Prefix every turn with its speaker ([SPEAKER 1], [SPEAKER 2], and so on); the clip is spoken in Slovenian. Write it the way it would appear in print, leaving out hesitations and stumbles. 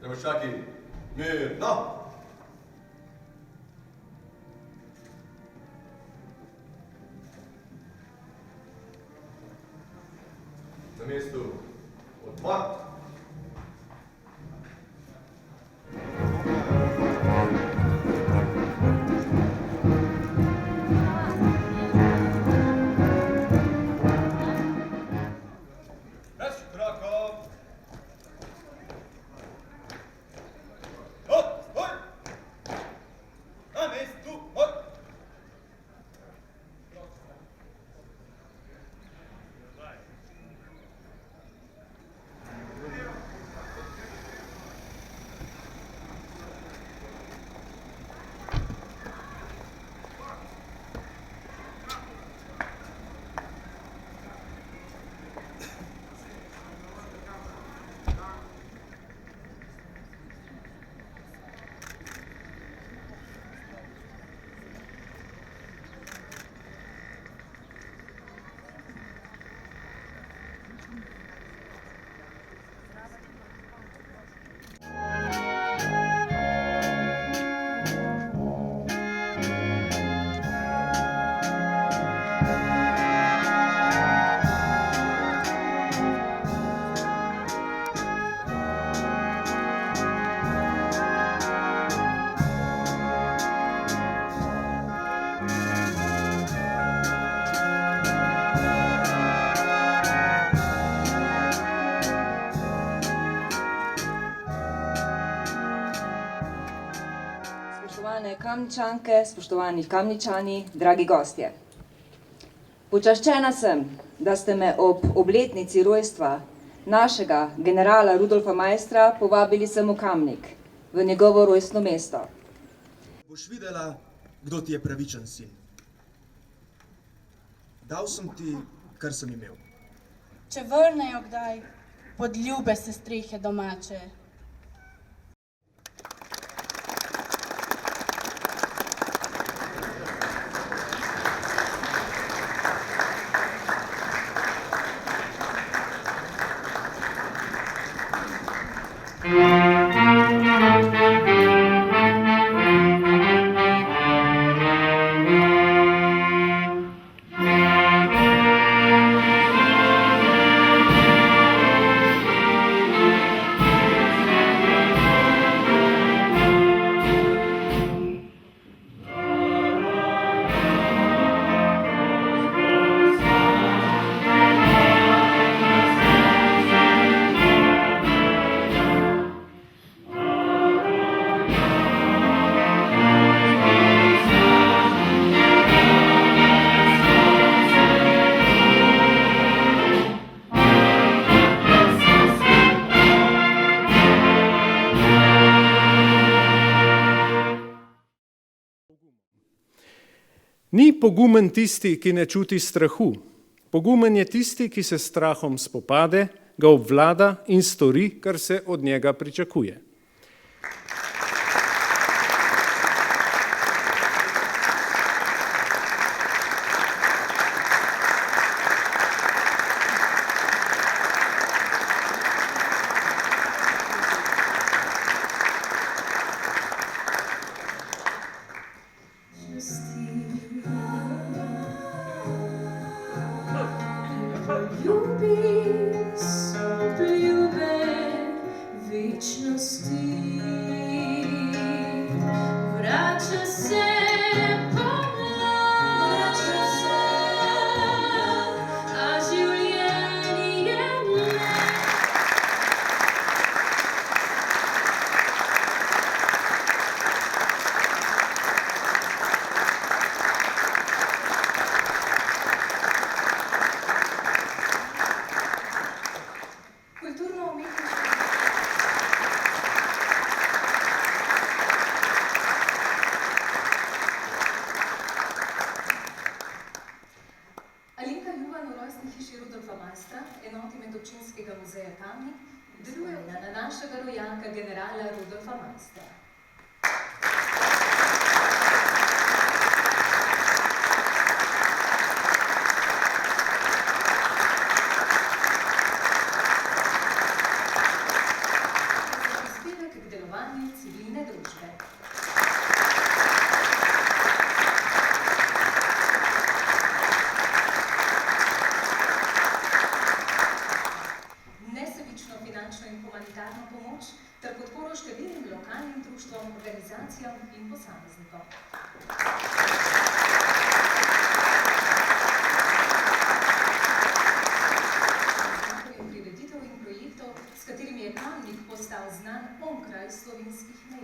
[SPEAKER 1] Kremščaki, mirno! Na mestu odpad.
[SPEAKER 2] Spoštovane Kamničanke, spoštovani Kamničani, dragi gostje. Počaščena sem, da ste me ob obletnici rojstva našega generala Rudolfa Maistra povabili sem v Kamnik, v njegovo rojstno mesto.
[SPEAKER 3] Boš videla, kdo ti je pravičen sin. Dal sem ti, kar sem imel.
[SPEAKER 4] Če vrnejo kdaj pod ljube sestrihe domače.
[SPEAKER 5] Ni pogumen tisti, ki ne čuti strahu. Pogumen je tisti, ki se s strahom spopade, ga obvlada in stori, kar se od njega pričakuje.
[SPEAKER 2] muzeja Kamnik deluje na našega rojaka generala Rudolfa Maistra.
[SPEAKER 6] podporo številnim lokalnim društvom, organizacijam in posameznikom. Prireditev in projektov, s katerimi je Kamnik postal znan onkraj slovenskih meja.